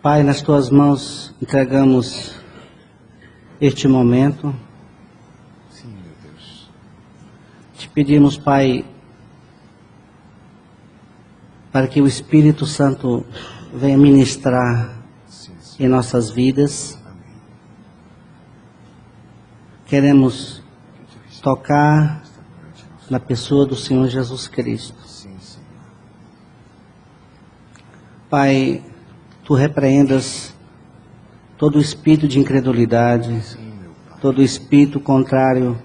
Pai, nas tuas mãos entregamos este momento. Sim, meu Deus. Te pedimos, Pai, para que o Espírito Santo venha ministrar Sim, em nossas vidas. Amém. Queremos tocar Esta noite, nosso na pessoa do Senhor Jesus Cristo. Sim, Senhor. Pai, Tu repreendas todo o espírito de incredulidade, Sim, meu Pai. todo o espírito contrário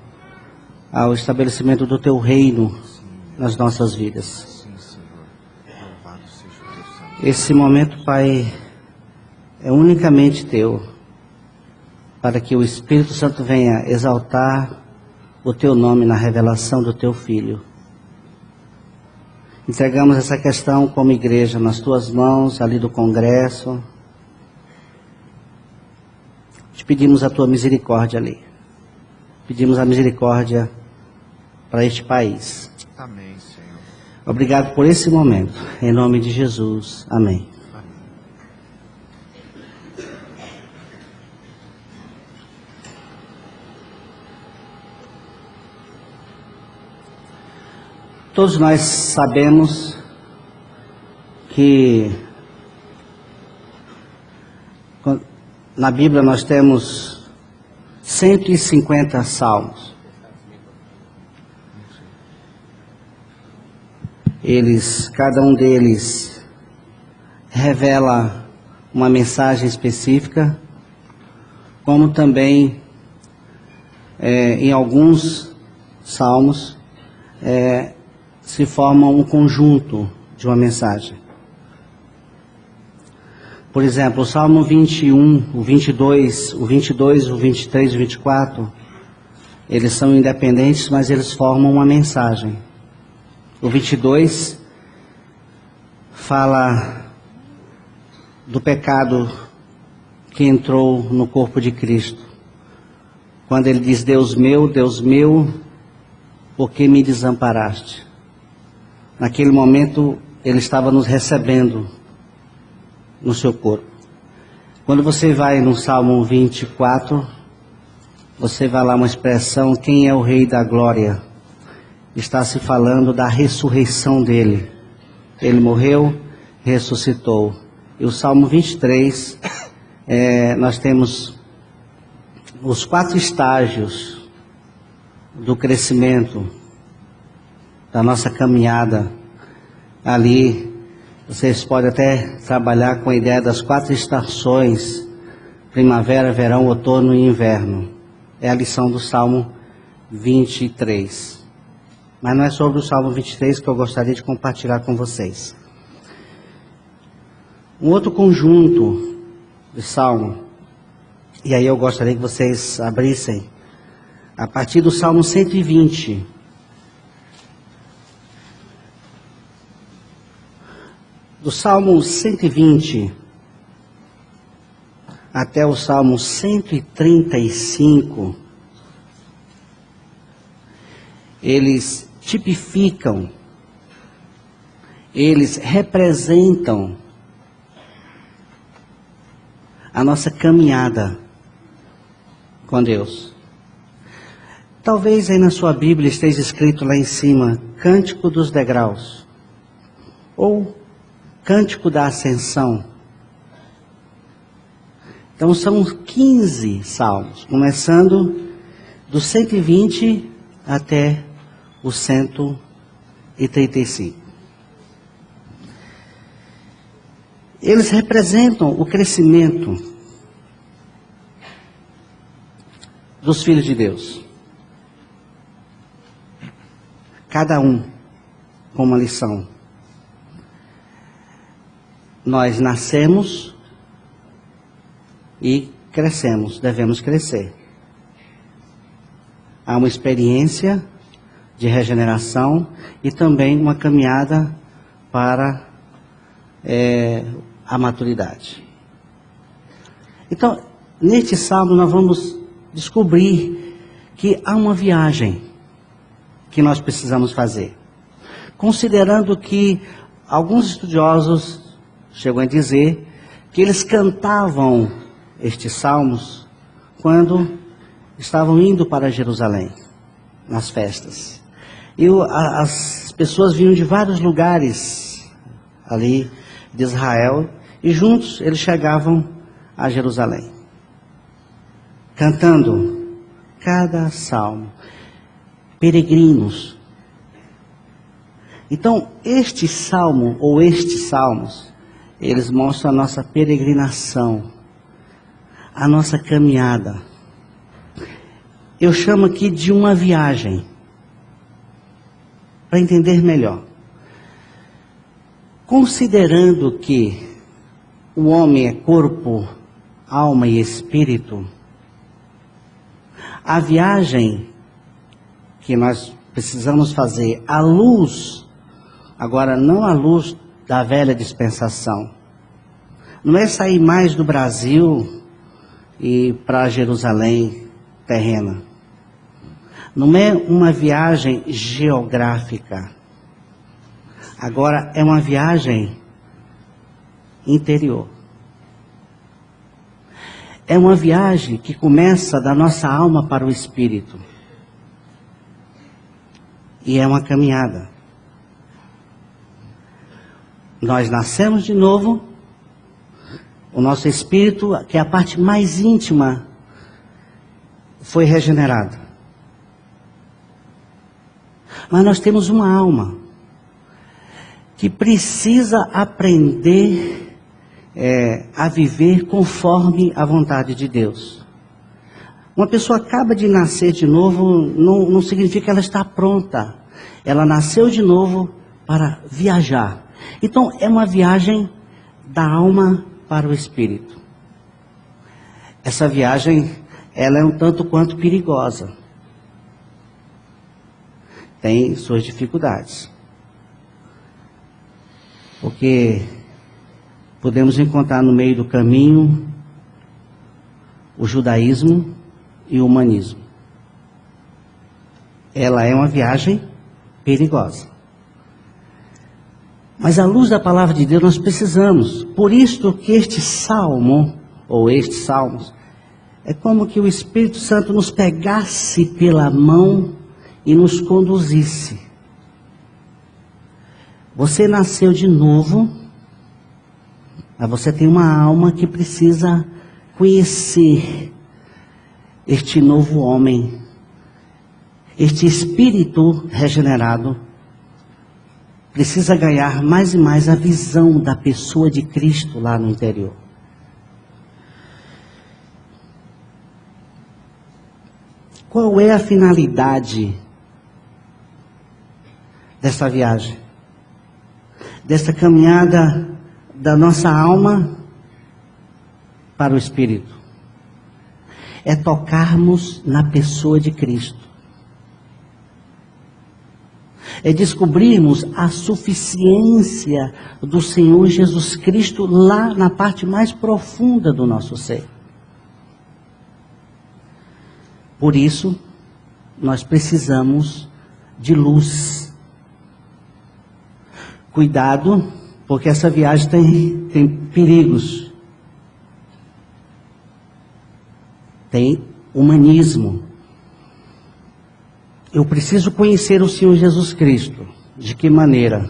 ao estabelecimento do Teu reino Sim, meu nas nossas vidas. Sim, Senhor. Louvado seja o teu santo. Esse momento, Pai, é unicamente Teu, para que o Espírito Santo venha exaltar o Teu nome na revelação do Teu Filho. Entregamos essa questão como igreja nas Tuas mãos, ali do Congresso. Te pedimos a Tua misericórdia ali. Pedimos a misericórdia para este país. Amém, Senhor. Obrigado por esse momento. Em nome de Jesus. Amém. Amém. Todos nós sabemos que na Bíblia nós temos 150 salmos. Cada um deles revela uma mensagem específica, como também em alguns salmos se forma um conjunto de uma mensagem. Por exemplo, o Salmo 21, o 22, o 23 e o 24, eles são independentes, mas eles formam uma mensagem. O 22 fala do pecado que entrou no corpo de Cristo. Quando ele diz, Deus meu, por que me desamparaste? Naquele momento, ele estava nos recebendo no seu corpo. Quando você vai no Salmo 24, você vai lá uma expressão, quem é o Rei da Glória? Está se falando da ressurreição dele. Ele morreu, ressuscitou. E o Salmo 23, nós temos os 4 estágios do crescimento, da nossa caminhada. Ali, vocês podem até trabalhar com a ideia das 4 estações, primavera, verão, outono e inverno. É a lição do Salmo 23. Mas não é sobre o Salmo 23 que eu gostaria de compartilhar com vocês. Um outro conjunto de salmo, e aí eu gostaria que vocês abrissem, a partir do Salmo 120. Do Salmo 120 até o Salmo 135, eles tipificam, eles representam a nossa caminhada com Deus. Talvez aí na sua Bíblia esteja escrito lá em cima, Cântico dos Degraus, ou Cântico da Ascensão. Então são 15 salmos, começando do 120 até o 135. Eles representam o crescimento dos filhos de Deus. Cada um com uma lição. Nós nascemos e crescemos, devemos crescer. Há uma experiência de regeneração e também uma caminhada para a maturidade. Então, neste salmo nós vamos descobrir que há uma viagem que nós precisamos fazer. Considerando que alguns estudiosos chegam a dizer que eles cantavam estes salmos quando estavam indo para Jerusalém, nas festas. E as pessoas vinham de vários lugares ali de Israel, e juntos eles chegavam a Jerusalém, cantando cada salmo, peregrinos. Então, este salmo, ou estes salmos, eles mostram a nossa peregrinação, a nossa caminhada. Eu chamo aqui de uma viagem, para entender melhor. Considerando que o homem é corpo, alma e espírito, a viagem que nós precisamos fazer à luz, agora não à luz da velha dispensação, não é sair mais do Brasil e para Jerusalém terrena. Não é uma viagem geográfica. Agora é uma viagem interior. É uma viagem que começa da nossa alma para o espírito. E é uma caminhada. Nós nascemos de novo. O nosso espírito, que é a parte mais íntima, foi regenerado. Mas nós temos uma alma que precisa aprender a viver conforme a vontade de Deus. Uma pessoa acaba de nascer de novo, não significa que ela está pronta. Ela nasceu de novo para viajar. Então é uma viagem da alma para o espírito. Essa viagem, ela é um tanto quanto perigosa. Tem suas dificuldades. Porque podemos encontrar no meio do caminho o judaísmo e o humanismo. Ela é uma viagem perigosa. Mas à luz da palavra de Deus nós precisamos. Por isso que este salmo, ou estes salmos, é como que o Espírito Santo nos pegasse pela mão e nos conduzisse. Você nasceu de novo, mas você tem uma alma que precisa conhecer este novo homem, este espírito regenerado. Precisa ganhar mais e mais a visão da pessoa de Cristo lá no interior. Qual é a finalidade dessa viagem? Dessa caminhada da nossa alma para o Espírito? É tocarmos na pessoa de Cristo. É descobrirmos a suficiência do Senhor Jesus Cristo lá na parte mais profunda do nosso ser. Por isso, nós precisamos de luz. Cuidado, porque essa viagem tem perigos. Tem humanismo. Eu preciso conhecer o Senhor Jesus Cristo. De que maneira?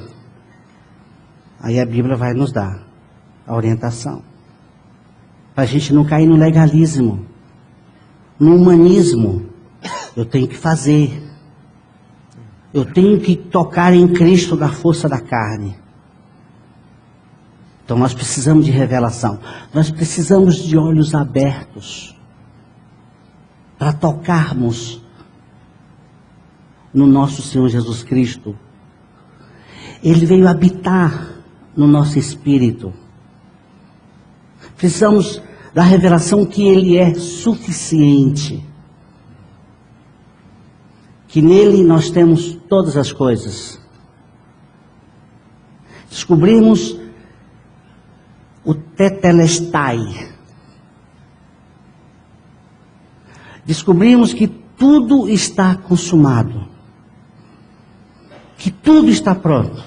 Aí a Bíblia vai nos dar a orientação. Para a gente não cair no legalismo, no humanismo. Eu tenho que fazer. Eu tenho que tocar em Cristo da força da carne. Então nós precisamos de revelação. Nós precisamos de olhos abertos para tocarmos no nosso Senhor Jesus Cristo. Ele veio habitar no nosso espírito. Precisamos da revelação que Ele é suficiente. Que nele nós temos todas as coisas. Descobrimos o tetelestai. Descobrimos que tudo está consumado. Que tudo está pronto.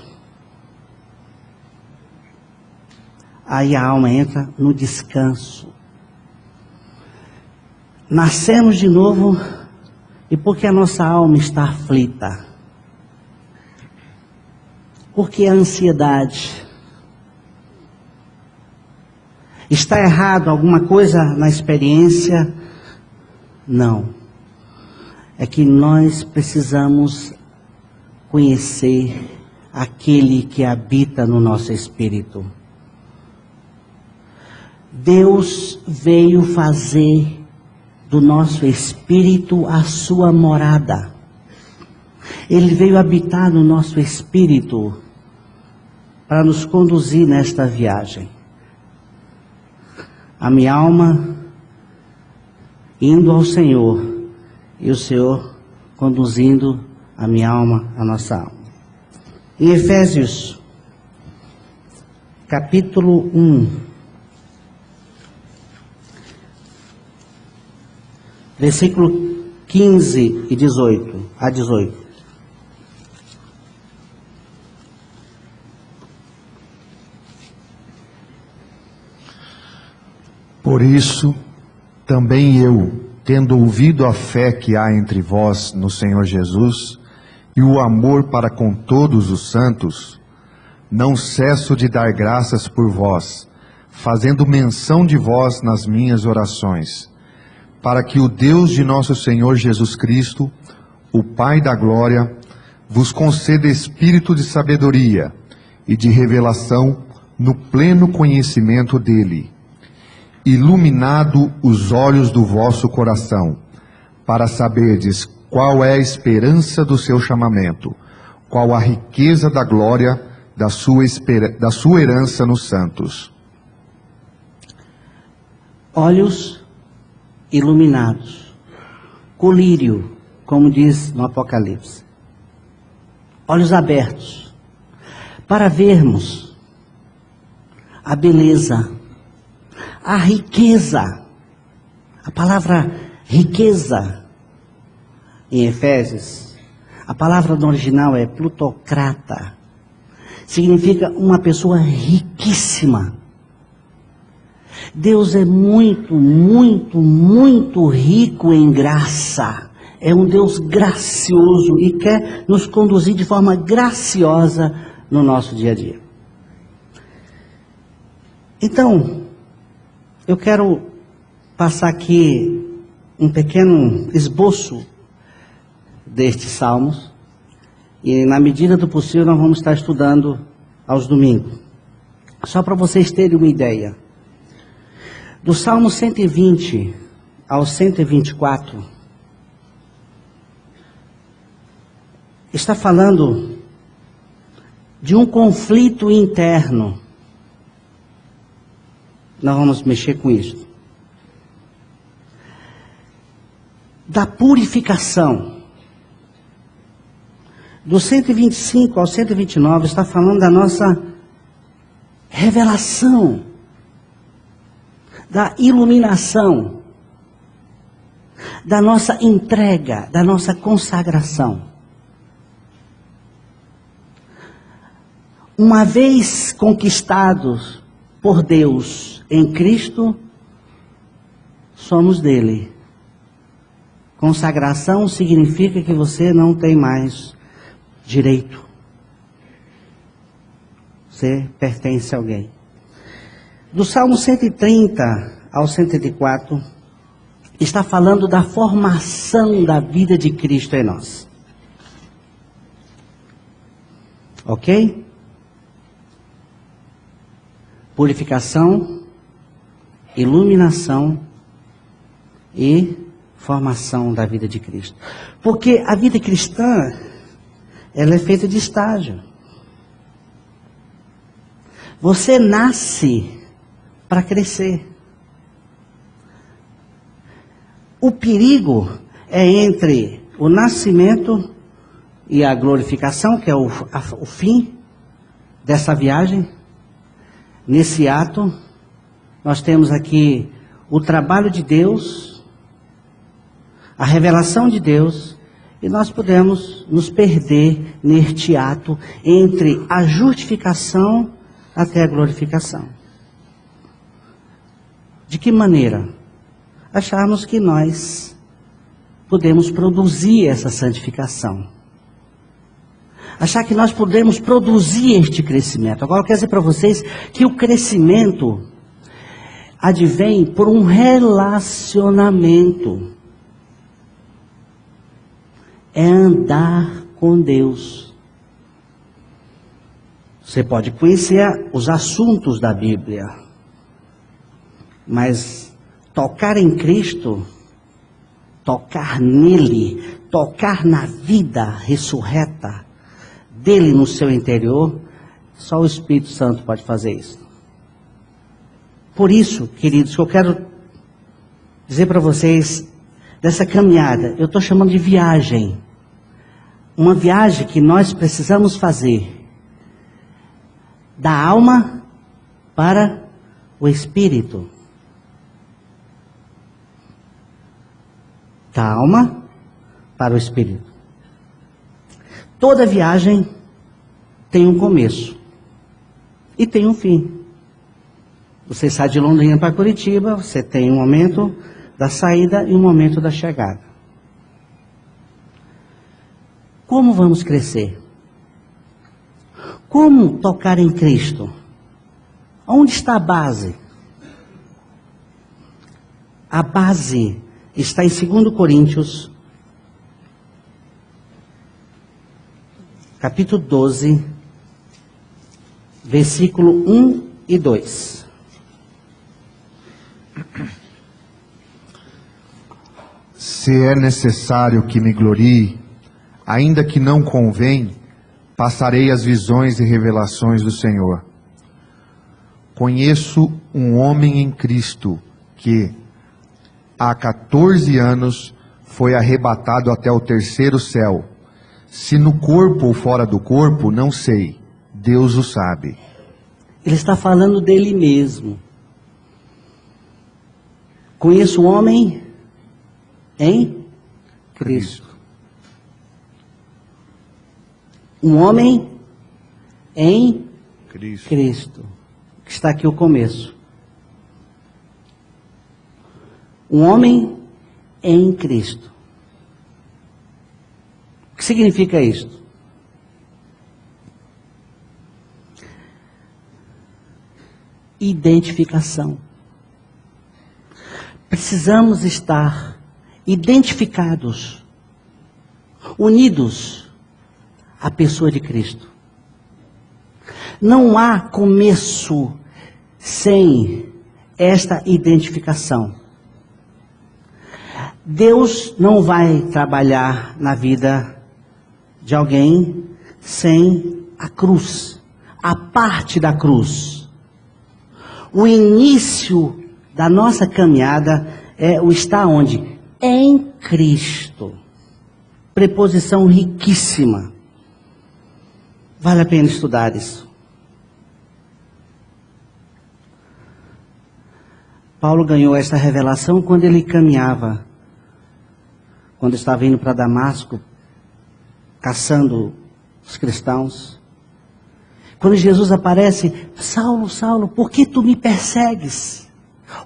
aí a alma entra no descanso. Nascemos de novo, e porque a nossa alma está aflita? Porque a ansiedade. Está errado alguma coisa na experiência? Não. É que nós precisamos conhecer aquele que habita no nosso espírito. Deus veio fazer do nosso espírito a sua morada. Ele veio habitar no nosso espírito para nos conduzir nesta viagem. A minha alma indo ao Senhor e o Senhor conduzindo a minha alma, a nossa alma. Em Efésios, capítulo 1, versículo 15 e 18 a 18. Por isso, também eu, tendo ouvido a fé que há entre vós no Senhor Jesus, e o amor para com todos os santos, não cesso de dar graças por vós, fazendo menção de vós nas minhas orações, para que o Deus de nosso Senhor Jesus Cristo, o Pai da glória, vos conceda espírito de sabedoria e de revelação no pleno conhecimento dele, iluminado os olhos do vosso coração, para saberdes qual é a esperança do seu chamamento, qual a riqueza da glória da sua herança nos santos. Olhos iluminados, colírio, como diz no Apocalipse. Olhos abertos, para vermos a beleza, a riqueza. A palavra riqueza em Efésios, a palavra no original é plutocrata. Significa uma pessoa riquíssima. Deus é muito, muito, muito rico em graça. É um Deus gracioso e quer nos conduzir de forma graciosa no nosso dia a dia. Então, eu quero passar aqui um pequeno esboço destes salmos, e na medida do possível nós vamos estar estudando aos domingos. Só para vocês terem uma ideia, do Salmo 120 ao 124, está falando de um conflito interno. Nós vamos mexer com isso. Da purificação. Do 125 ao 129 está falando da nossa revelação, da iluminação, da nossa entrega, da nossa consagração. Uma vez conquistados por Deus em Cristo, somos dele. Consagração significa que você não tem mais direito. Você pertence a alguém. Do Salmo 130 ao 104, está falando da formação da vida de Cristo em nós. Ok? Purificação, iluminação e formação da vida de Cristo. Porque a vida cristã, ela é feita de estágio. Você nasce para crescer. O perigo é entre o nascimento e a glorificação, que é o fim dessa viagem. Nesse ato, nós temos aqui o trabalho de Deus, a revelação de Deus, e nós podemos nos perder neste ato entre a justificação até a glorificação. De que maneira? Acharmos que nós podemos produzir essa santificação. Achar que nós podemos produzir este crescimento. Agora eu quero dizer para vocês que o crescimento advém por um relacionamento. É andar com Deus. Você pode conhecer os assuntos da Bíblia, mas tocar em Cristo, tocar nele, tocar na vida ressurreta dele no seu interior, só o Espírito Santo pode fazer isso. Por isso, queridos, que eu quero dizer para vocês, dessa caminhada, eu estou chamando de viagem. Uma viagem que nós precisamos fazer da alma para o espírito. Da alma para o espírito. Toda viagem tem um começo e tem um fim. Você sai de Londrina para Curitiba, você tem um momento da saída e um momento da chegada. Como vamos crescer? Como tocar em Cristo? Onde está a base? A base está em 2 Coríntios, capítulo 12, versículo 1 e 2. Se é necessário que me glorie, ainda que não convém, passarei as visões e revelações do Senhor. Conheço um homem em Cristo que, há 14 anos, foi arrebatado até o 3º céu. Se no corpo ou fora do corpo, não sei. Deus o sabe. Ele está falando dele mesmo. Conheço um homem em Cristo. Um homem em Cristo. Está aqui o começo. Um homem em Cristo. O que significa isto? Identificação. Precisamos estar identificados, unidos à pessoa de Cristo. Não há começo sem esta identificação. Deus não vai trabalhar na vida de alguém sem a cruz, a parte da cruz. O início da nossa caminhada é o estar onde? Em Cristo. Preposição riquíssima. Vale a pena estudar isso. Paulo ganhou esta revelação quando ele caminhava, quando estava indo para Damasco, caçando os cristãos. Quando Jesus aparece, Saulo, Saulo, por que tu me persegues?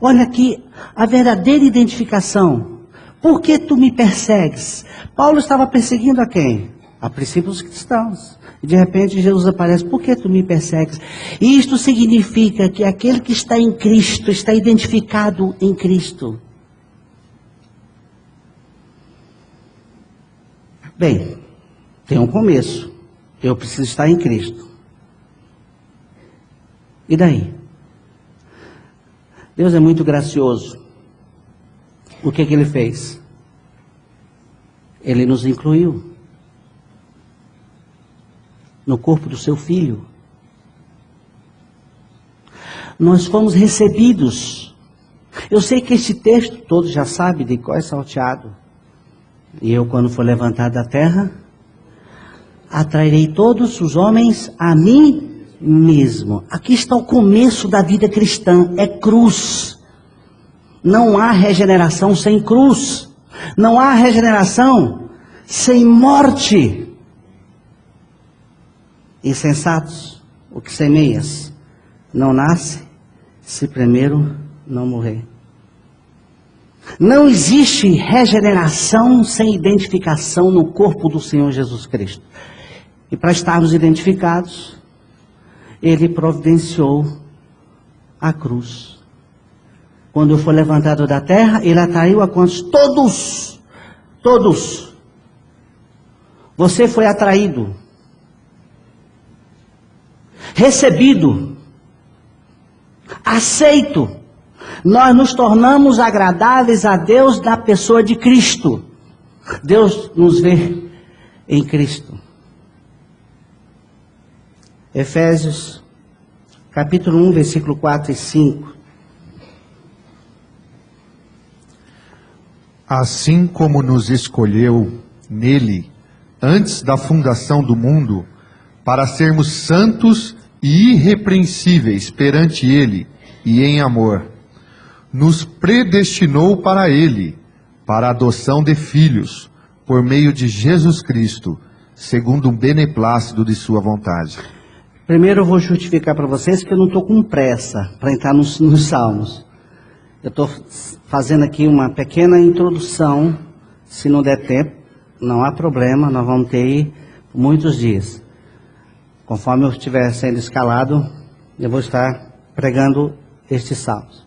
Olha aqui a verdadeira identificação. Por que tu me persegues? Paulo estava perseguindo a quem? A princípio os cristãos. E de repente Jesus aparece, por que tu me persegues? E isto significa que aquele que está em Cristo, está identificado em Cristo. Bem, tem um começo. Eu preciso estar em Cristo. E daí? Deus é muito gracioso. O que Ele fez? Ele nos incluiu no corpo do seu Filho. Nós fomos recebidos. Eu sei que este texto, todos já sabem de qual é salteado. E eu, quando for levantado da terra, atrairei todos os homens a mim mesmo. Aqui está o começo da vida cristã, é cruz. Não há regeneração sem cruz. Não há regeneração sem morte. Insensatos, o que semeias não nasce se primeiro não morrer. Não existe regeneração sem identificação no corpo do Senhor Jesus Cristo. E para estarmos identificados, Ele providenciou a cruz. Quando eu for levantado da terra, Ele atraiu a quantos? Todos! Todos! Você foi atraído, recebido, aceito. Nós nos tornamos agradáveis a Deus na pessoa de Cristo. Deus nos vê em Cristo. Efésios, capítulo 1, versículo 4 e 5. Assim como nos escolheu nele, antes da fundação do mundo, para sermos santos e irrepreensíveis perante ele e em amor, nos predestinou para ele, para a adoção de filhos, por meio de Jesus Cristo, segundo o beneplácito de sua vontade. Primeiro eu vou justificar para vocês que eu não estou com pressa para entrar nos Salmos. Eu estou fazendo aqui uma pequena introdução. Se não der tempo, não há problema, nós vamos ter aí muitos dias. Conforme eu estiver sendo escalado, eu vou estar pregando estes salmos.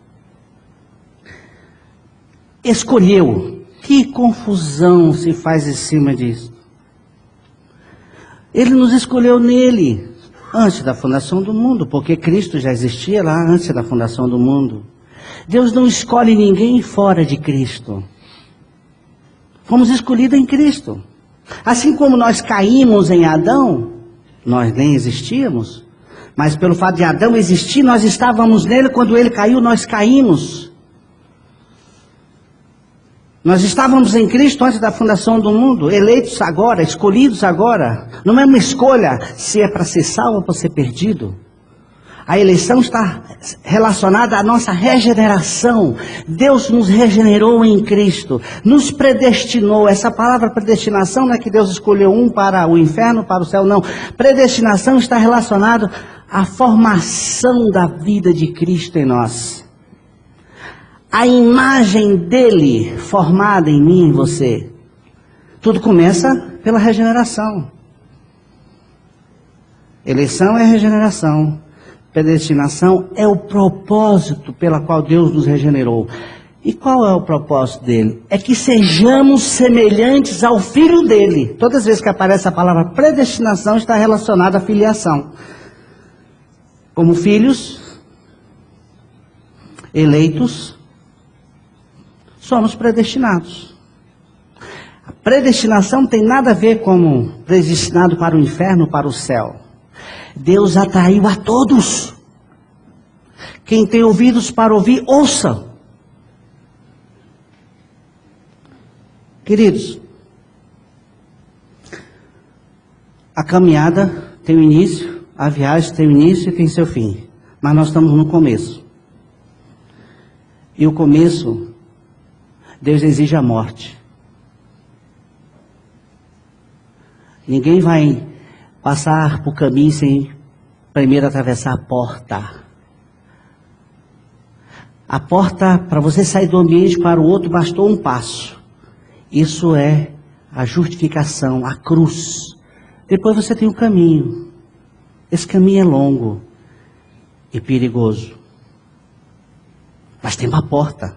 Escolheu. Que confusão se faz em cima disso. Ele nos escolheu nele, antes da fundação do mundo, porque Cristo já existia lá antes da fundação do mundo. Deus não escolhe ninguém fora de Cristo. Fomos escolhidos em Cristo. Assim como nós caímos em Adão, nós nem existíamos, mas pelo fato de Adão existir, nós estávamos nele. Quando ele caiu, nós caímos. Nós estávamos em Cristo antes da fundação do mundo, eleitos agora, escolhidos agora. Não é uma escolha se é para ser salvo ou para ser perdido. A eleição está relacionada à nossa regeneração. Deus nos regenerou em Cristo, nos predestinou. Essa palavra predestinação não é que Deus escolheu um para o inferno, para o céu, não. Predestinação está relacionada à formação da vida de Cristo em nós. A imagem dele formada em mim e em você. Tudo começa pela regeneração. Eleição é regeneração. Predestinação é o propósito pela qual Deus nos regenerou. E qual é o propósito dele? É que sejamos semelhantes ao Filho dele. Todas as vezes que aparece a palavra predestinação, está relacionada à filiação. Como filhos, eleitos, somos predestinados. A predestinação não tem nada a ver com predestinado para o inferno, para o céu. Deus atraiu a todos. Quem tem ouvidos para ouvir, ouça. Queridos, a caminhada tem um início, a viagem tem um início e tem seu fim. Mas nós estamos no começo. E o começo, Deus exige a morte. Ninguém vai passar por caminho sem primeiro atravessar a porta. A porta, para você sair do ambiente para o outro, bastou um passo. Isso é a justificação, a cruz. Depois você tem o caminho. Esse caminho é longo e perigoso. Mas tem uma porta.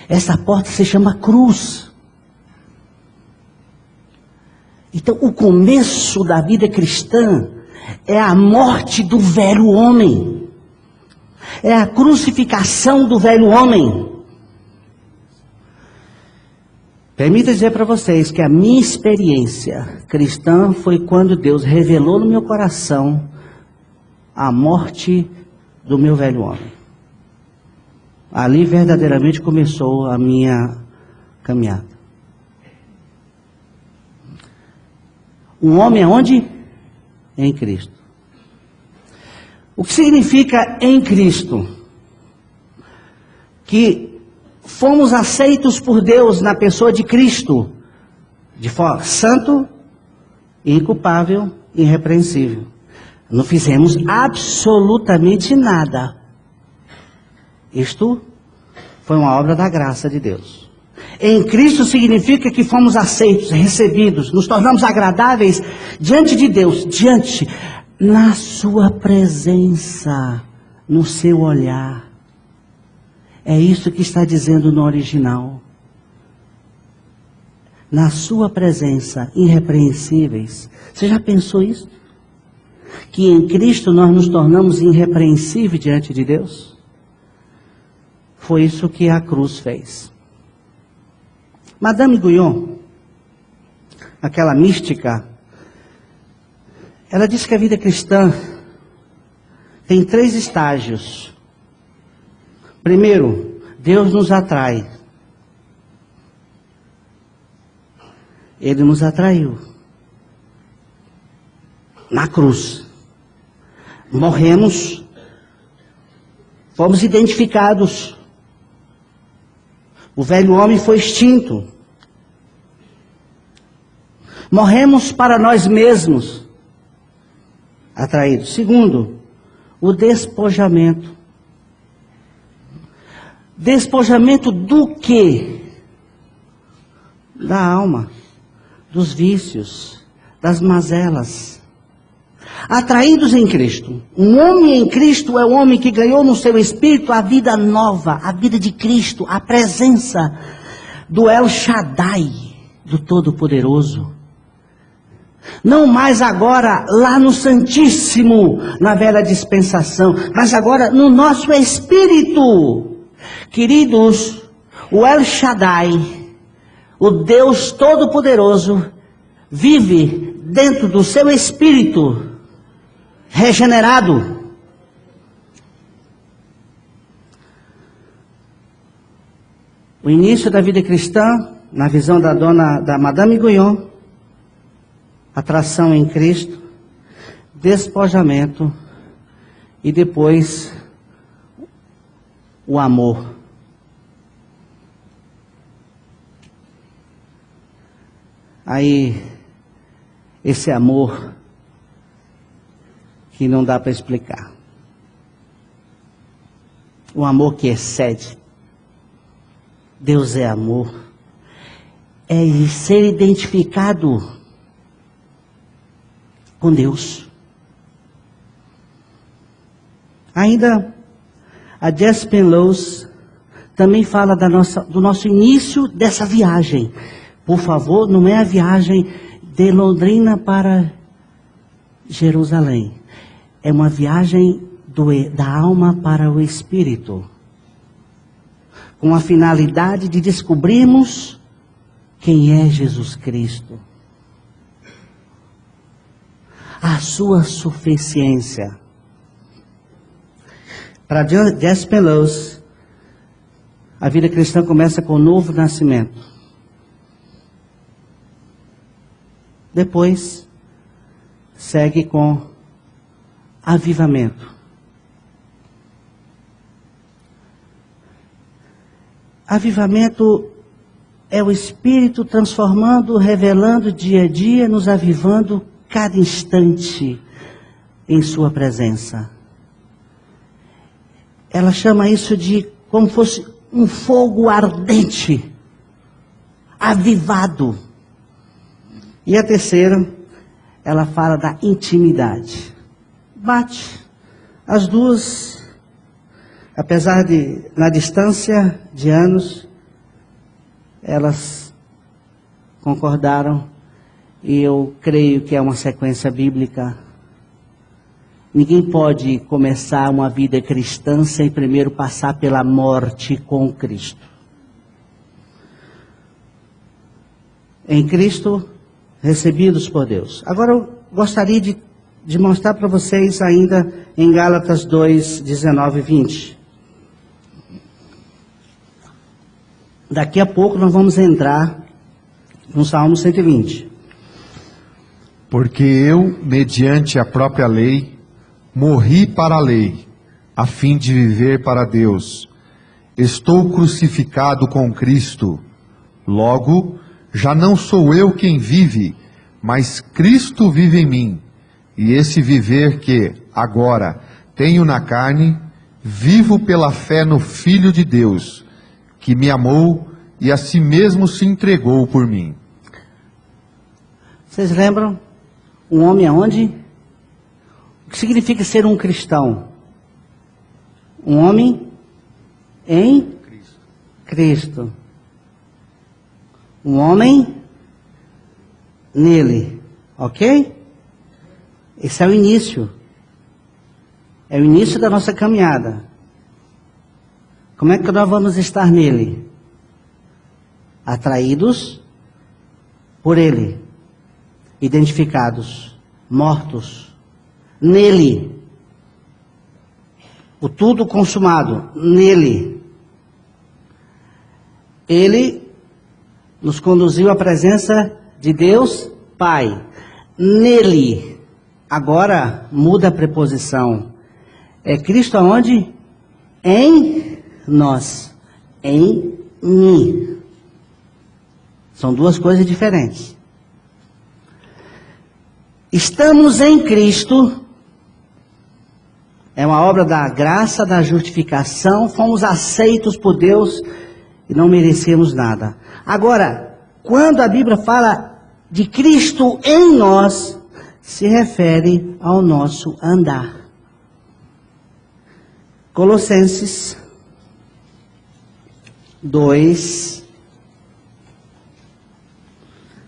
Essa porta se chama cruz. Então, o começo da vida cristã é a morte do velho homem. É a crucificação do velho homem. Permita dizer para vocês que a minha experiência cristã foi quando Deus revelou no meu coração a morte do meu velho homem. Ali verdadeiramente começou a minha caminhada. O homem é onde? Em Cristo. O que significa em Cristo? Que fomos aceitos por Deus na pessoa de Cristo, de forma santo, inculpável e irrepreensível. Não fizemos absolutamente nada. Isto Foi uma obra da graça de Deus. Em Cristo significa que fomos aceitos, recebidos, nos tornamos agradáveis diante de Deus, na sua presença, no seu olhar. É isso que está dizendo no original. Na sua presença, irrepreensíveis. Você já pensou isso? Que em Cristo nós nos tornamos irrepreensíveis diante de Deus? Foi isso que a cruz fez. Madame Guyon, aquela mística, ela diz que a vida cristã tem 3 estágios. Primeiro, Deus nos atrai. Ele nos atraiu. Na cruz. Morremos. Fomos identificados. O velho homem foi extinto. Morremos para nós mesmos. Atraídos. Segundo, o despojamento. Despojamento do quê? Da alma, dos vícios, das mazelas. Atraídos em Cristo. Um homem em Cristo é o homem que ganhou no seu espírito a vida nova, a vida de Cristo, a presença do El Shaddai, do Todo-Poderoso. Não mais agora lá no Santíssimo, na velha dispensação, mas agora no nosso espírito. Queridos, o El Shaddai, o Deus Todo-Poderoso, vive dentro do seu espírito regenerado. O início da vida cristã, na visão da Madame Guyon, atração em Cristo, despojamento e depois o amor. Aí, esse amor que não dá para explicar. O amor que excede. Deus é amor. É ser identificado com Deus. Ainda, a Jess Penrose também fala do nosso início dessa viagem. Por favor, não é a viagem de Londrina para Jerusalém. É uma viagem da alma para o espírito. Com a finalidade de descobrirmos quem é Jesus Cristo. A sua suficiência. Para Jess Penrose, a vida cristã começa com o novo nascimento. Depois, segue com avivamento. Avivamento é o Espírito transformando, revelando dia a dia, nos avivando cada instante em sua presença. Ela chama isso de como fosse um fogo ardente, avivado. E a terceira, ela fala da intimidade. Bate. As duas, apesar de, na distância de anos, elas concordaram. E eu creio que é uma sequência bíblica. Ninguém pode começar uma vida cristã sem primeiro passar pela morte com Cristo. Em Cristo, recebidos por Deus. Agora eu gostaria de mostrar para vocês ainda em Gálatas 2, 19 e 20. Daqui a pouco nós vamos entrar no Salmo 120. Porque eu, mediante a própria lei, morri para a lei, a fim de viver para Deus. Estou crucificado com Cristo. Logo, já não sou eu quem vive, mas Cristo vive em mim. E esse viver que, agora, tenho na carne, vivo pela fé no Filho de Deus, que me amou e a si mesmo se entregou por mim. Vocês lembram? Um homem aonde? O que significa ser um cristão? Um homem em Cristo. Um homem nele. Ok? Esse é o início. É o início da nossa caminhada. Como é que nós vamos estar nele? Atraídos por ele. Identificados. Mortos. Nele. O tudo consumado. Nele. Ele nos conduziu à presença de Deus Pai. Nele. Agora muda a preposição. É Cristo aonde? Em nós. Em mim. São duas coisas diferentes. Estamos em Cristo. É uma obra da graça, da justificação. Fomos aceitos por Deus e não merecemos nada. Agora, quando a Bíblia fala de Cristo em nós, se refere ao nosso andar. Colossenses 2,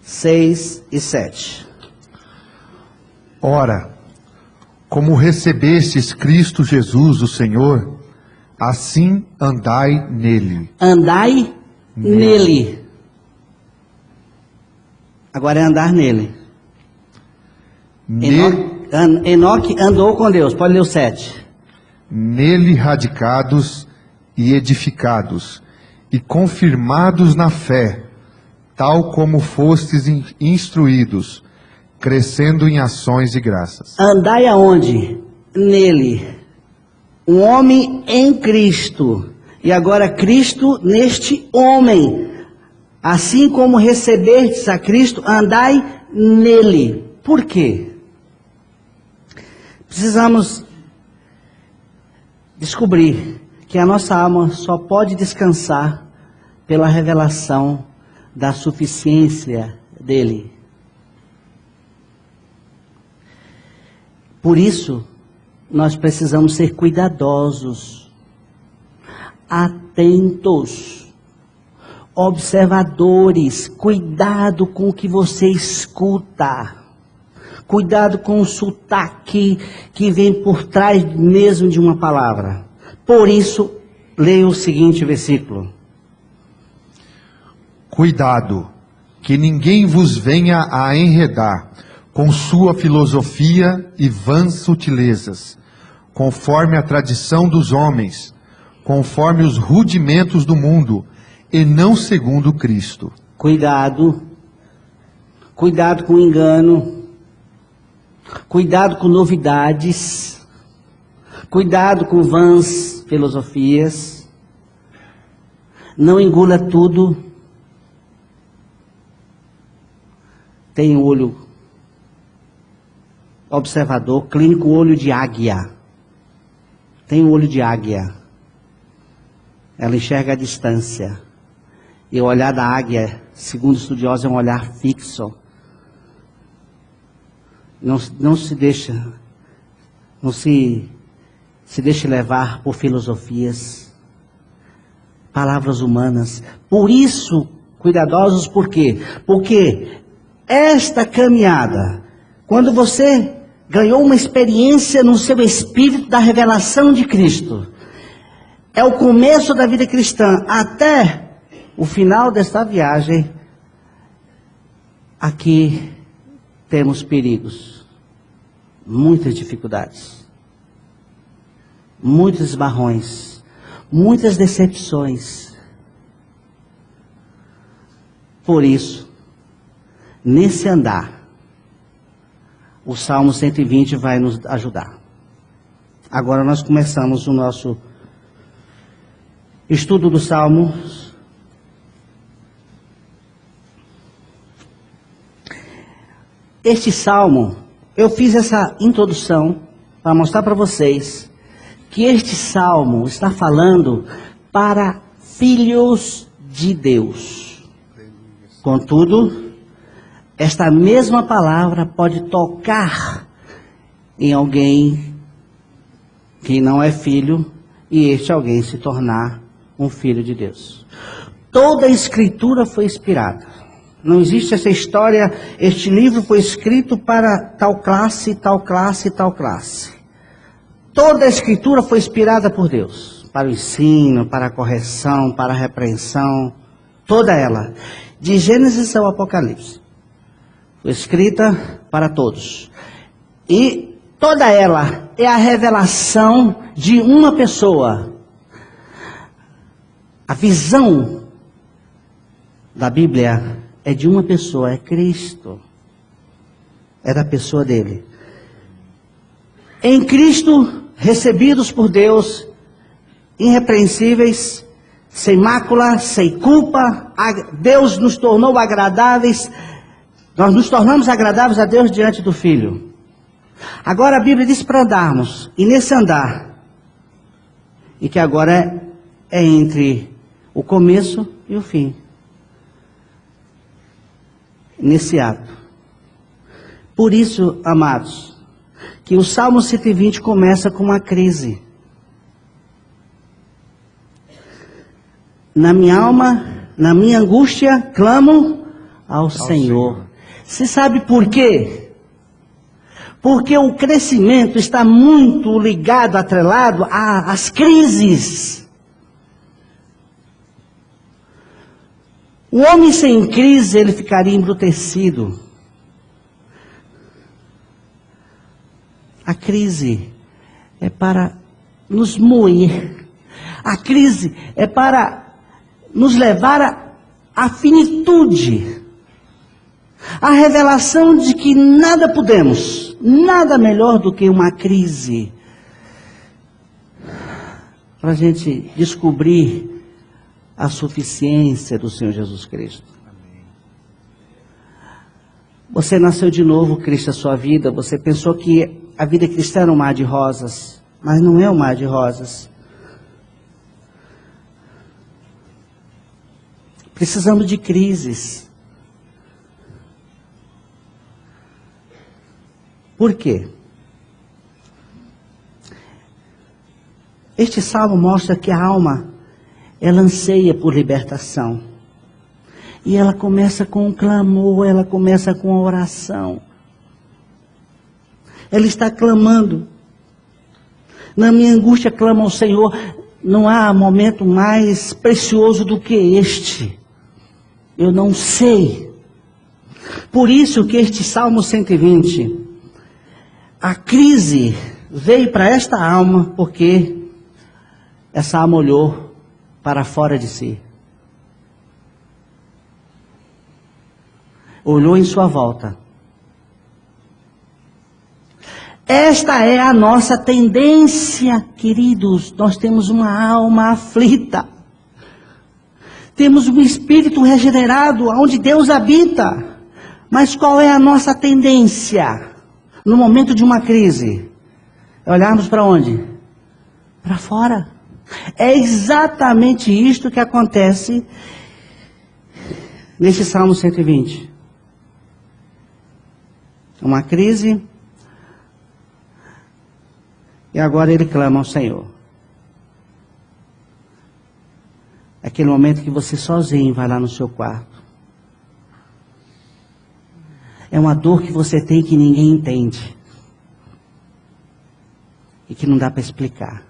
6 e 7. Ora, como recebestes Cristo Jesus, o Senhor, assim andai nele. Andai nele. Agora é andar nele. Enoque andou com Deus. Pode ler o 7. Nele radicados e edificados, e confirmados na fé, tal como fostes instruídos, crescendo em ações e graças. Andai aonde? Nele. Um homem em Cristo. E agora Cristo neste homem. Assim como recebestes a Cristo, andai nele. Por quê? Precisamos descobrir que a nossa alma só pode descansar pela revelação da suficiência dele. Por isso, nós precisamos ser cuidadosos, atentos, observadores. Cuidado com o que você escuta. Cuidado com o sotaque que vem por trás mesmo de uma palavra. Por isso, leia o seguinte versículo. Cuidado, que ninguém vos venha a enredar com sua filosofia e vãs sutilezas, conforme a tradição dos homens, conforme os rudimentos do mundo, e não segundo Cristo. Cuidado. Cuidado com o engano. Cuidado com novidades. Cuidado com vãs filosofias. Não engula tudo. Tem olho observador, clínico, olho de águia. Tem um olho de águia. Ela enxerga a distância. E o olhar da águia, segundo estudiosos, é um olhar fixo. Não se deixa levar por filosofias, palavras humanas. Por isso, cuidadosos, por quê? Porque esta caminhada, quando você ganhou uma experiência no seu espírito da revelação de Cristo, é o começo da vida cristã, até o final desta viagem, aqui temos perigos, muitas dificuldades, muitos esbarrões, muitas decepções. Por isso, nesse andar, o Salmo 120 vai nos ajudar. Agora nós começamos o nosso estudo dos Salmos. Este Salmo, eu fiz essa introdução para mostrar para vocês que este Salmo está falando para filhos de Deus. Contudo, esta mesma palavra pode tocar em alguém que não é filho e este alguém se tornar um filho de Deus. Toda a Escritura foi inspirada. Não existe essa história, este livro foi escrito para tal classe, tal classe, tal classe. Toda a Escritura foi inspirada por Deus, para o ensino, para a correção, para a repreensão, toda ela, de Gênesis ao Apocalipse, foi escrita para todos. E toda ela é a revelação de uma pessoa. A visão da Bíblia é de uma pessoa, é Cristo. É da pessoa dele. Em Cristo, recebidos por Deus, irrepreensíveis, sem mácula, sem culpa, Deus nos tornou agradáveis, nós nos tornamos agradáveis a Deus diante do Filho. Agora a Bíblia diz para andarmos, e nesse andar, e que agora é entre o começo e o fim. Nesse ato. Por isso, amados, que o Salmo 120 começa com uma crise. Na minha alma, na minha angústia, clamo ao Senhor. Você sabe por quê? Porque o crescimento está muito ligado, atrelado às crises. O homem sem crise, ele ficaria embrutecido. A crise é para nos moer. A crise é para nos levar à finitude. A revelação de que nada podemos, nada melhor do que uma crise. Para a gente descobrir a suficiência do Senhor Jesus Cristo. Você nasceu de novo, Cristo é a sua vida. Você pensou que a vida cristã era um mar de rosas, mas não é um mar de rosas. Precisamos de crises. Por quê? Este salmo mostra que a alma, ela anseia por libertação. E ela começa com um clamor, ela começa com uma oração. Ela está clamando. Na minha angústia clamo ao Senhor. Não há momento mais precioso do que este. Eu não sei. Por isso que este Salmo 120, a crise veio para esta alma, porque essa alma olhou para fora de si. Olhou em sua volta. Esta é a nossa tendência, queridos. Nós temos uma alma aflita. Temos um espírito regenerado, onde Deus habita. Mas qual é a nossa tendência? No momento de uma crise, é olharmos para onde? Para fora. É exatamente isto que acontece nesse Salmo 120. Uma crise, e agora ele clama ao Senhor. Aquele momento que você sozinho vai lá no seu quarto. É uma dor que você tem que ninguém entende. E que não dá para explicar.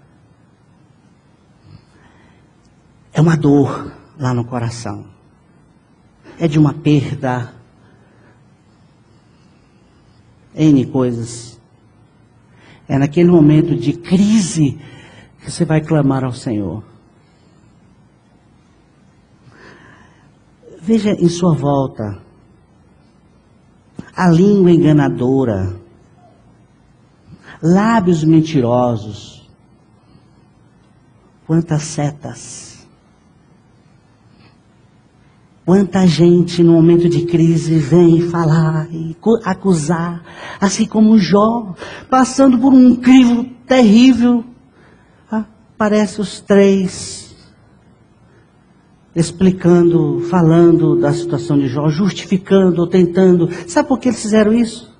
É uma dor lá no coração. É de uma perda. N coisas. É naquele momento de crise que você vai clamar ao Senhor. Veja em sua volta a língua enganadora, lábios mentirosos, quantas setas, quanta gente no momento de crise vem falar e acusar, assim como Jó, passando por um crivo terrível, aparece os três explicando, falando da situação de Jó, justificando, tentando. Sabe por que eles fizeram isso?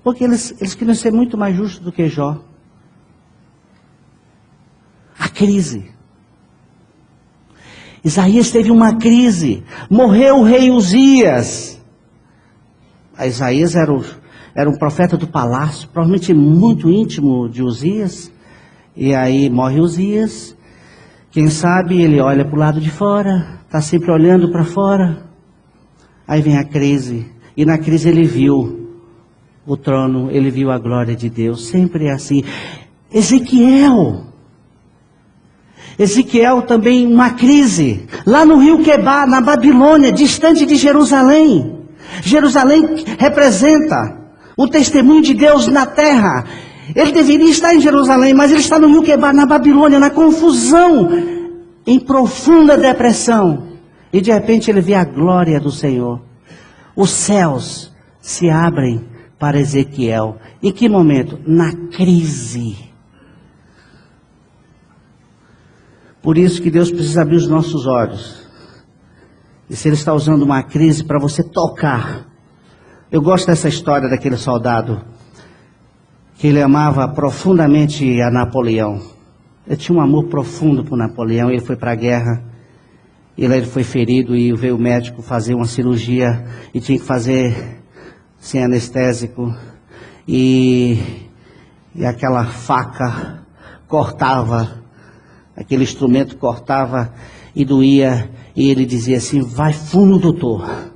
Porque eles queriam ser muito mais justos do que Jó. A crise. Isaías teve uma crise. Morreu o rei Uzias. Isaías era um profeta do palácio, provavelmente muito íntimo de Uzias. E aí morre Uzias. Quem sabe ele olha para o lado de fora, está sempre olhando para fora. Aí vem a crise. E na crise ele viu o trono, ele viu a glória de Deus. Sempre é assim. Ezequiel também uma crise. Lá no rio Quebar, na Babilônia, distante de Jerusalém. Jerusalém representa o testemunho de Deus na terra. Ele deveria estar em Jerusalém, mas ele está no rio Quebar, na Babilônia, na confusão, em profunda depressão. E de repente ele vê a glória do Senhor. Os céus se abrem para Ezequiel. Em que momento? Na crise. Por isso que Deus precisa abrir os nossos olhos. E se Ele está usando uma crise para você tocar. Eu gosto dessa história daquele soldado que ele amava profundamente a Napoleão. Ele tinha um amor profundo por Napoleão. Ele foi para a guerra. E lá ele foi ferido e veio o médico fazer uma cirurgia. E tinha que fazer sem anestésico. E aquela faca cortava. Aquele instrumento cortava e doía. E ele dizia assim: vai fundo, doutor.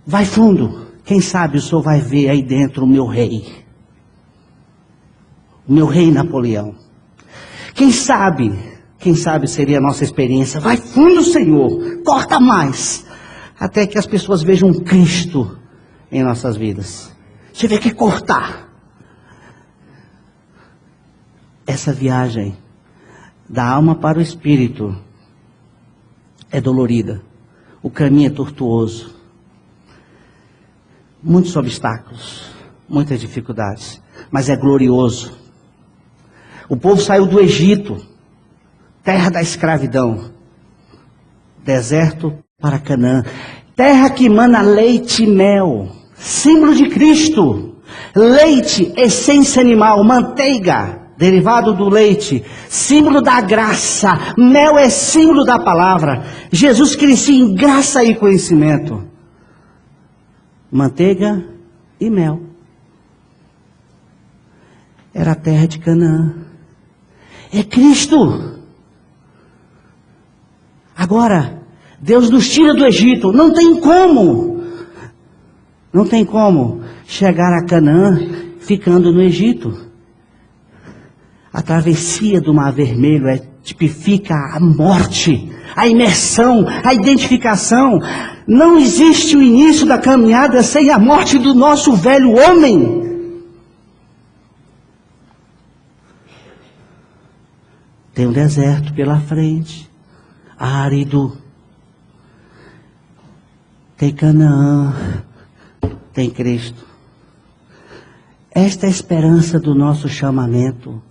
Vai fundo. Quem sabe o senhor vai ver aí dentro o meu rei. O meu rei Napoleão. Quem sabe seria a nossa experiência. Vai fundo, Senhor. Corta mais. Até que as pessoas vejam um Cristo em nossas vidas. Tiver que cortar. Essa viagem da alma para o espírito é dolorida. O caminho é tortuoso. Muitos obstáculos, muitas dificuldades, mas é glorioso. O povo saiu do Egito, terra da escravidão, deserto para Canaã, terra que emana leite e mel, símbolo de Cristo. Leite, essência animal, manteiga, derivado do leite, símbolo da graça. Mel é símbolo da palavra. Jesus crescia em graça e conhecimento. Manteiga e mel. Era a terra de Canaã. É Cristo. Agora, Deus nos tira do Egito. Não tem como chegar a Canaã ficando no Egito. A travessia do Mar Vermelho tipifica a morte, a imersão, a identificação. Não existe o início da caminhada sem a morte do nosso velho homem. Tem um deserto pela frente, árido. Tem Canaã, tem Cristo. Esta é a esperança do nosso chamamento.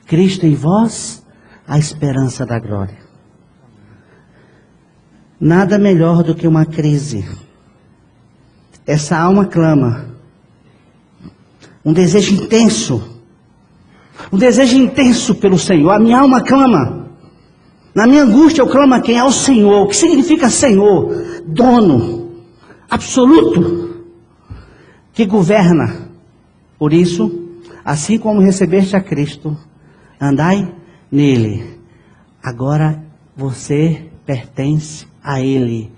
Cristo em vós, a esperança da glória. Nada melhor do que uma crise. Essa alma clama. Um desejo intenso. Um desejo intenso pelo Senhor. A minha alma clama. Na minha angústia eu clamo a quem? Ao Senhor. O que significa Senhor? Dono. Absoluto. Que governa. Por isso, assim como recebeste a Cristo, andai nele. Agora você pertence a Ele.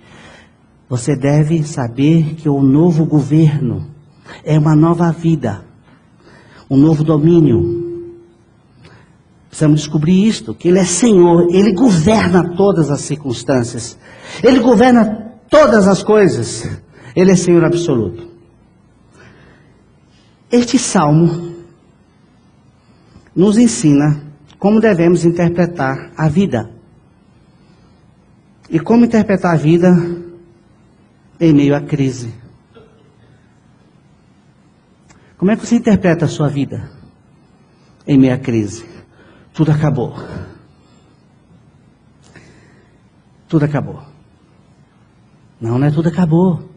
Você deve saber que o novo governo é uma nova vida, um novo domínio. Precisamos descobrir isto, que Ele é Senhor, Ele governa todas as circunstâncias, Ele governa todas as coisas, Ele é Senhor absoluto. Este salmo nos ensina como devemos interpretar a vida. E como interpretar a vida em meio à crise. Como é que você interpreta a sua vida em meio à crise? Tudo acabou. tudo acabou. Não, não é tudo acabou.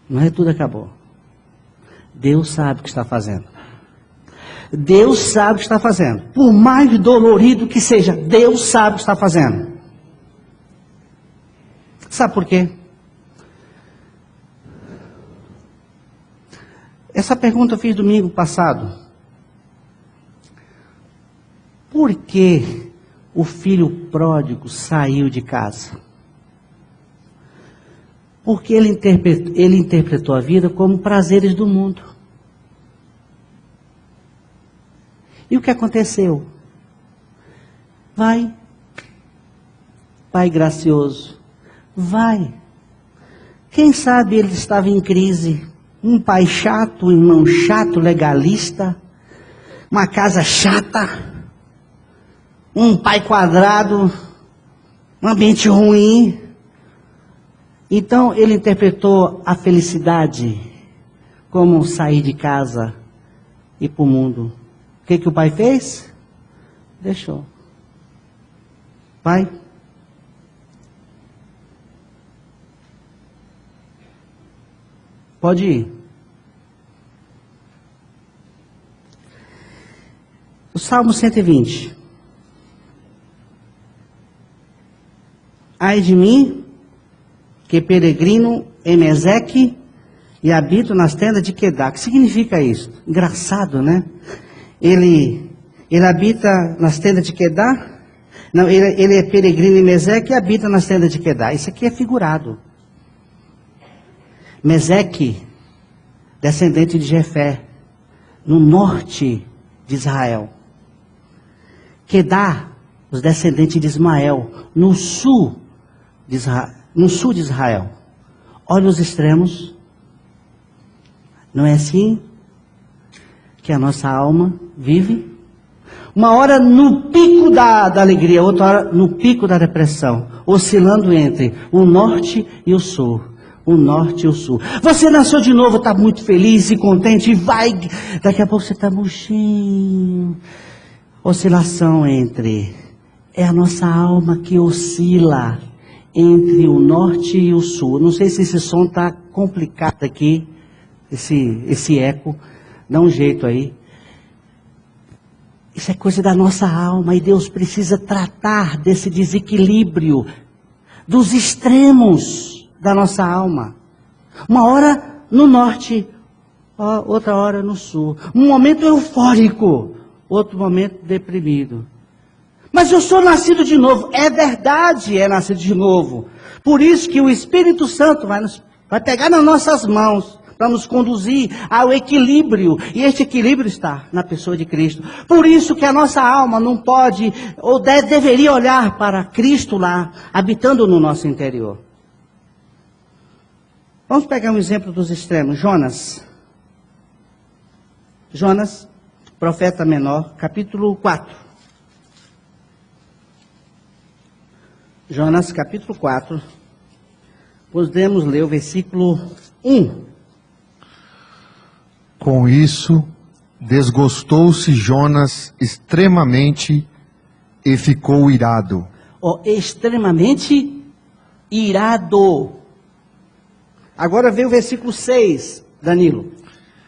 Não é tudo acabou. Deus sabe o que está fazendo. Deus sabe o que está fazendo. Por mais dolorido que seja, Deus sabe o que está fazendo. Sabe por quê? Essa pergunta eu fiz domingo passado. Por que o filho pródigo saiu de casa? Porque ele interpretou a vida como prazeres do mundo. E o que aconteceu? Vai, Pai gracioso, vai. Quem sabe ele estava em crise. Um pai chato, um irmão chato, legalista, uma casa chata, um pai quadrado, um ambiente ruim. Então ele interpretou a felicidade como sair de casa e ir para o mundo. O que o pai fez? Deixou. Pai, pode ir. O Salmo 120. Ai de mim, que peregrino em Meseque e habito nas tendas de Quedar. O que significa isso? Engraçado, né? Ele habita nas tendas de Quedar? Não, ele é peregrino em Meseque e habita nas tendas de Quedar. Isso aqui é figurado. Meseque, descendente de Jefé, no norte de Israel. Quedar, os descendentes de Ismael, no sul de Israel. Olha os extremos. Não é assim que a nossa alma vive? Uma hora no pico da alegria, outra hora no pico da depressão, oscilando entre o norte e o sul. O norte e o sul. Você nasceu de novo, está muito feliz e contente, e vai, daqui a pouco você está murchinho. Oscilação entre, é a nossa alma que oscila entre o norte e o sul. Não sei se esse som está complicado aqui, esse eco, dá um jeito aí. Isso é coisa da nossa alma e Deus precisa tratar desse desequilíbrio, dos extremos da nossa alma. Uma hora no norte, outra hora no sul. Um momento eufórico, outro momento deprimido. Mas eu sou nascido de novo. É verdade, é nascido de novo. Por isso que o Espírito Santo vai pegar nas nossas mãos para nos conduzir ao equilíbrio. E este equilíbrio está na pessoa de Cristo. Por isso que a nossa alma não pode, ou deveria olhar para Cristo lá, habitando no nosso interior. Vamos pegar um exemplo dos extremos. Jonas, profeta menor, capítulo 4. Jonas, capítulo 4. Podemos ler o versículo 1. Com isso, desgostou-se Jonas extremamente e ficou irado. Extremamente irado. Agora vem o versículo 6, Danilo,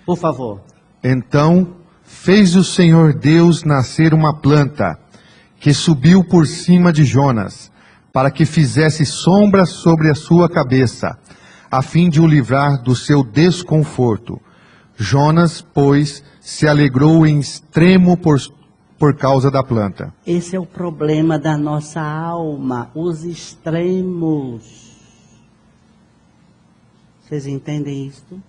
por favor. Então fez o Senhor Deus nascer uma planta, que subiu por cima de Jonas, para que fizesse sombra sobre a sua cabeça, a fim de o livrar do seu desconforto. Jonas, pois, se alegrou em extremo por causa da planta. Esse é o problema da nossa alma, os extremos. Vocês entendem isto?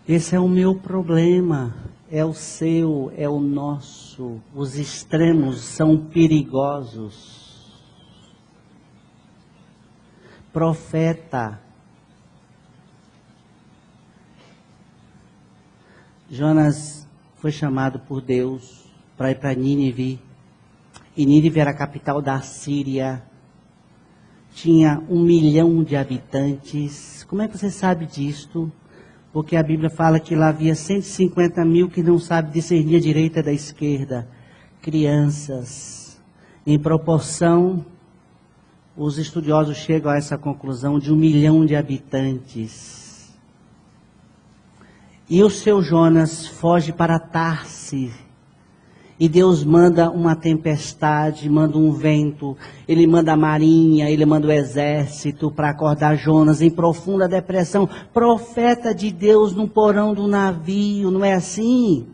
Esse é o meu problema, é o seu, é o nosso. Os extremos são perigosos. Profeta. Jonas foi chamado por Deus para ir para Nínive. E Nínive era a capital da Síria. Tinha 1 milhão de habitantes. Como é que você sabe disto? Porque a Bíblia fala que lá havia 150 mil que não sabem discernir a direita da esquerda. crianças. Em proporção, os estudiosos chegam a essa conclusão de 1 milhão de habitantes. E o seu Jonas foge para Tarse. E Deus manda uma tempestade, manda um vento, Ele manda a marinha, Ele manda o exército para acordar Jonas em profunda depressão. Profeta de Deus no porão do navio, não é assim?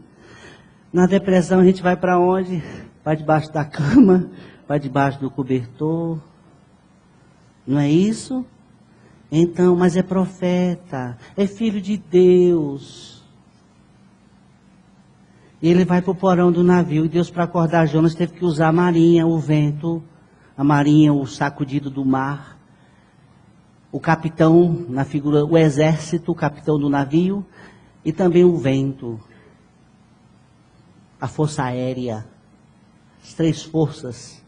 Na depressão a gente vai para onde? Vai debaixo da cama, vai debaixo do cobertor. Não é isso? Então, mas é profeta, é filho de Deus. E ele vai para o porão do navio, e Deus, para acordar Jonas, teve que usar a marinha, o vento, a marinha, o sacudido do mar, o capitão, na figura, o exército, o capitão do navio, e também o vento, a força aérea, as 3 forças,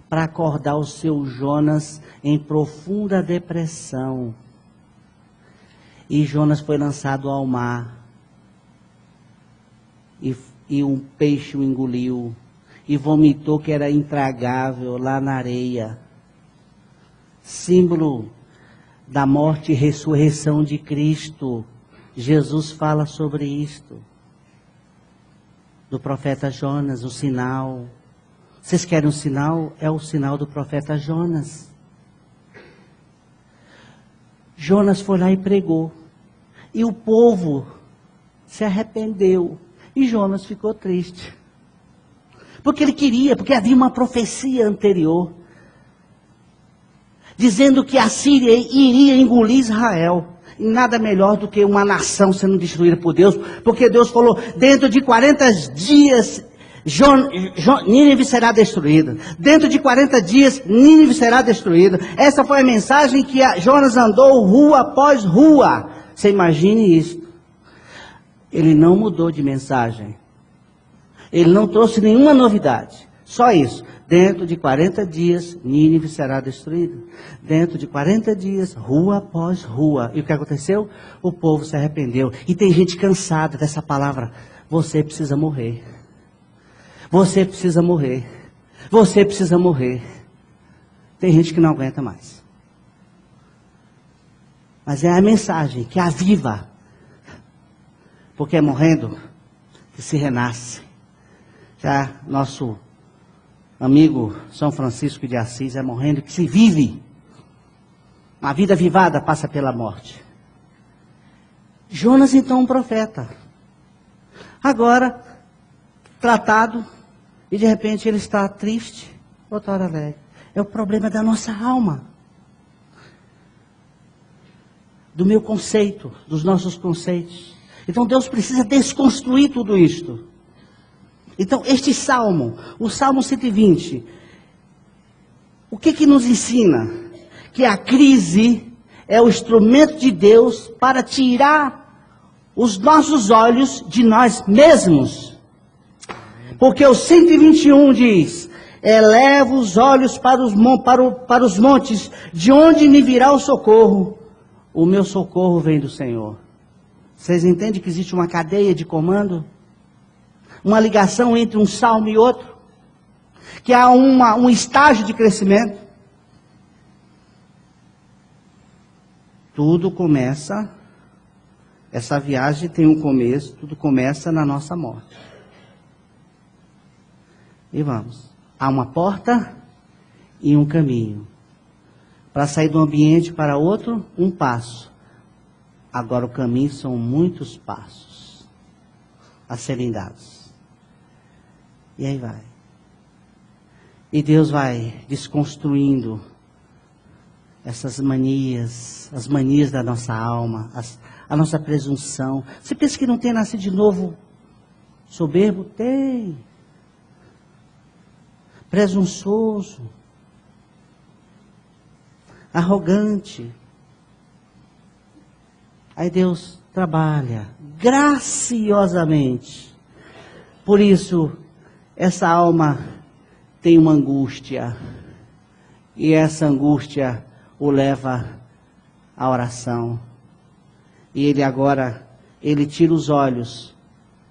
para acordar o seu Jonas em profunda depressão. E Jonas foi lançado ao mar. E um peixe o engoliu, e vomitou que era intragável lá na areia. Símbolo da morte e ressurreição de Cristo. Jesus fala sobre isto. Do profeta Jonas, o sinal. Vocês querem um sinal? É o sinal do profeta Jonas. Jonas foi lá e pregou. E o povo se arrependeu. E Jonas ficou triste. Porque ele queria, porque havia uma profecia anterior. Dizendo que a Síria iria engolir Israel. E nada melhor do que nação sendo destruída por Deus. Porque Deus falou, dentro de 40 dias, Nínive será destruída. Dentro de 40 dias, Nínive será destruída. Essa foi a mensagem que Jonas andou rua após rua. Você imagine isso. Ele não mudou de mensagem. Ele não trouxe nenhuma novidade. Só isso. Dentro de 40 dias, Nínive será destruída. Dentro de 40 dias, rua após rua. E o que aconteceu? O povo se arrependeu. E tem gente cansada dessa palavra. Você precisa morrer. Você precisa morrer. Você precisa morrer. Tem gente que não aguenta mais. Mas é a mensagem que aviva. Porque é morrendo que se renasce. Já nosso amigo São Francisco de Assis é morrendo que se vive. Uma vida vivada passa pela morte. Jonas então um profeta. Agora, tratado, e de repente ele está triste, outra hora alegre. É o problema da nossa alma. Do meu conceito, dos nossos conceitos. Então Deus precisa desconstruir tudo isto. Então este salmo, o Salmo 120, o que nos ensina? Que a crise é o instrumento de Deus para tirar os nossos olhos de nós mesmos. Porque o 121 diz, eleva os olhos para os montes, de onde me virá o socorro? O meu socorro vem do Senhor. Vocês entendem que existe uma cadeia de comando? Uma ligação entre um salmo e outro? Que há um estágio de crescimento? Tudo começa, essa viagem tem um começo, tudo começa na nossa morte. E vamos. Há uma porta e um caminho. Para sair de um ambiente para outro, um passo. Agora o caminho são muitos passos a serem dados. E aí vai. E Deus vai desconstruindo essas manias, as manias da nossa alma, a nossa presunção. Você pensa que não tem nascido de novo soberbo? Tem. Presunçoso. Arrogante. Aí Deus trabalha graciosamente. Por isso, essa alma tem uma angústia. E essa angústia o leva à oração. E ele agora, ele tira os olhos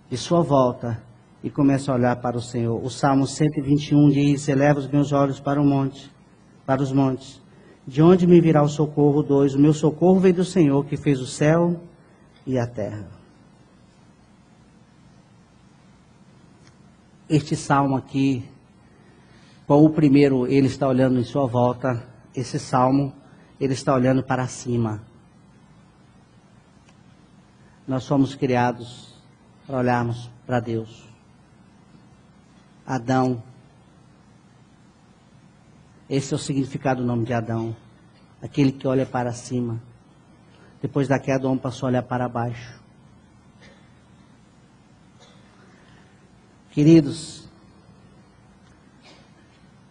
de sua volta e começa a olhar para o Senhor. O Salmo 121 diz: eleva os meus olhos para o monte, para os montes. De onde me virá o socorro? 2. O meu socorro vem do Senhor, que fez o céu e a terra. Este salmo aqui, com o primeiro, ele está olhando em sua volta. Esse salmo, ele está olhando para cima. Nós somos criados para olharmos para Deus. Adão, esse é o significado do nome de Adão, aquele que olha para cima. Depois da queda, o homem passou a olhar para baixo. Queridos,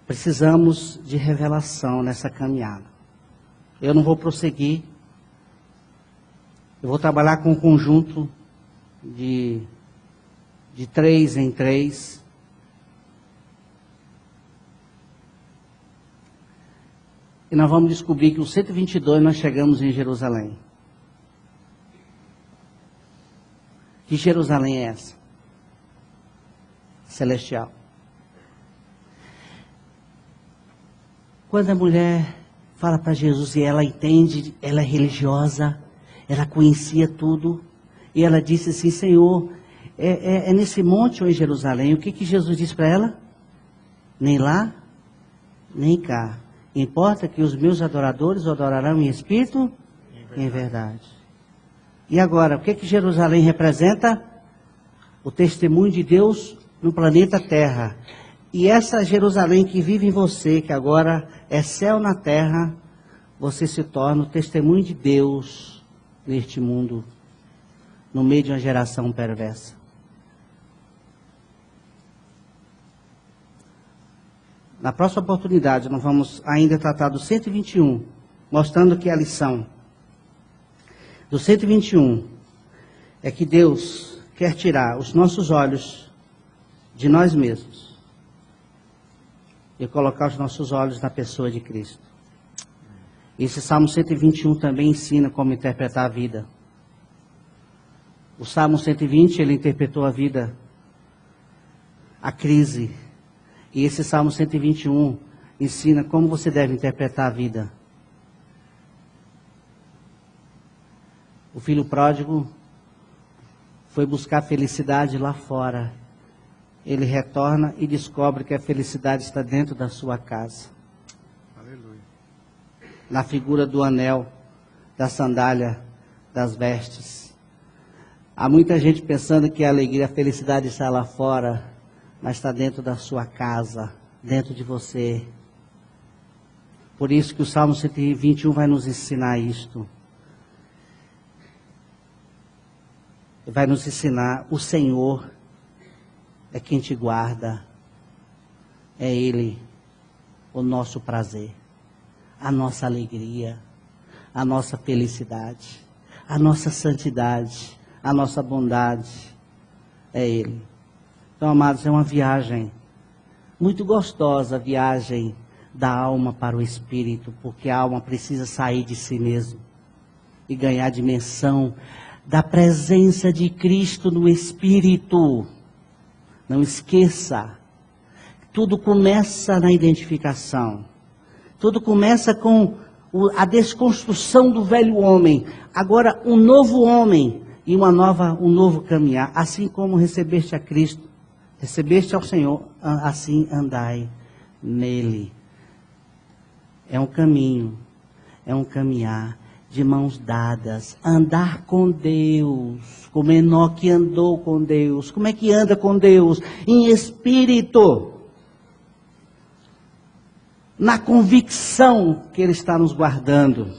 precisamos de revelação nessa caminhada. Eu não vou prosseguir. Eu vou trabalhar com um conjunto de 3 em 3. E nós vamos descobrir que o 122 nós chegamos em Jerusalém. Que Jerusalém é essa? Celestial. Quando a mulher fala para Jesus e ela entende, ela é religiosa, ela conhecia tudo, e ela disse assim: Senhor, é nesse monte ou em Jerusalém? O que Jesus disse para ela? Nem lá, nem cá. Importa que os meus adoradores o adorarão em espírito e em verdade. E agora, o que Jerusalém representa? O testemunho de Deus no planeta Terra. E essa Jerusalém que vive em você, que agora é céu na terra, você se torna o testemunho de Deus neste mundo, no meio de uma geração perversa. Na próxima oportunidade, nós vamos ainda tratar do 121, mostrando que a lição do 121 é que Deus quer tirar os nossos olhos de nós mesmos e colocar os nossos olhos na pessoa de Cristo. Esse Salmo 121 também ensina como interpretar a vida. O Salmo 120, ele interpretou a vida, a crise. E esse Salmo 121 ensina como você deve interpretar a vida. O filho pródigo foi buscar felicidade lá fora. Ele retorna e descobre que a felicidade está dentro da sua casa. Aleluia. Na figura do anel, da sandália, das vestes. Há muita gente pensando que a alegria, a felicidade está lá fora, mas está dentro da sua casa, dentro de você. Por isso que o Salmo 121 vai nos ensinar isto. Vai nos ensinar: o Senhor é quem te guarda. É Ele o nosso prazer, a nossa alegria, a nossa felicidade, a nossa santidade, a nossa bondade. É Ele. Então, amados, é uma viagem muito gostosa, a viagem da alma para o espírito, porque a alma precisa sair de si mesmo e ganhar a dimensão da presença de Cristo no espírito. Não esqueça, tudo começa na identificação, tudo começa com a desconstrução do velho homem, agora um novo homem e um novo caminhar, assim como recebeste a Cristo, recebeste ao Senhor, assim andai nele. É um caminho, é um caminhar de mãos dadas, andar com Deus, como Enoque andou com Deus. Como é que anda com Deus? Em espírito, na convicção que Ele está nos guardando,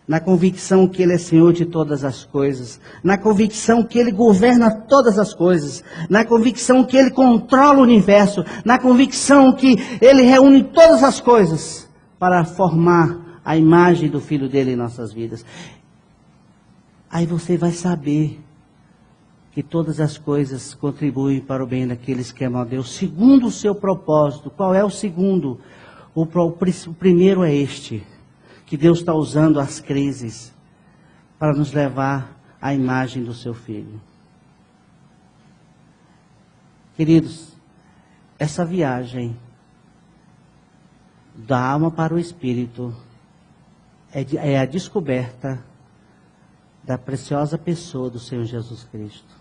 na convicção que Ele é Senhor de todas as coisas, na convicção que Ele governa todas as coisas, na convicção que Ele controla o universo, na convicção que Ele reúne todas as coisas para formar a imagem do Filho dele em nossas vidas. Aí você vai saber que todas as coisas contribuem para o bem daqueles que amam a Deus, segundo o seu propósito. Qual é o segundo? O primeiro é este, que Deus está usando as crises para nos levar à imagem do seu Filho. Queridos, essa viagem da alma para o espírito é a descoberta da preciosa pessoa do Senhor Jesus Cristo.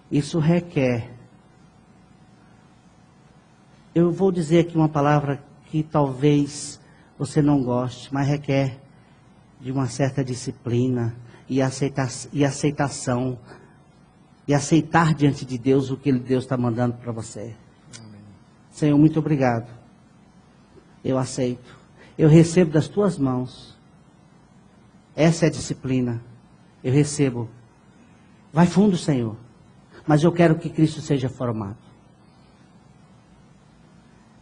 Isso requer, eu vou dizer aqui uma palavra que talvez você não goste, mas requer de uma certa disciplina e aceitação, e aceitar diante de Deus o que Deus está mandando para você. Amém. Senhor, muito obrigado. Eu aceito. Eu recebo das tuas mãos. Essa é a disciplina. Eu recebo. Vai fundo, Senhor. Mas eu quero que Cristo seja formado.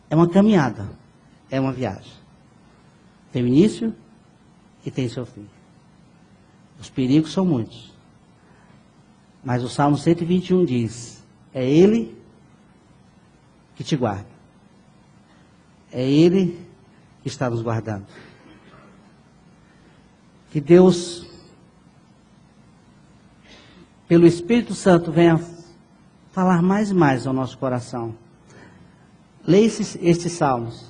É uma caminhada. É uma viagem. Tem o início e tem seu fim. Os perigos são muitos. Mas o Salmo 121 diz: é Ele que te guarda. É Ele que está nos guardando. Que Deus, pelo Espírito Santo, venha falar mais e mais ao nosso coração. Leia estes salmos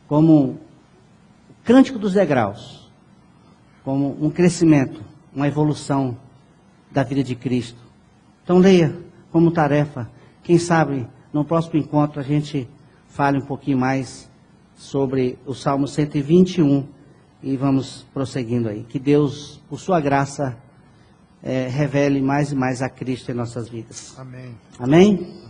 como o cântico dos degraus, como um crescimento, uma evolução da vida de Cristo. Então leia como tarefa. Quem sabe no próximo encontro a gente fale um pouquinho mais sobre o Salmo 121 e vamos prosseguindo aí. Que Deus, por sua graça, revele mais e mais a Cristo em nossas vidas. Amém. Amém?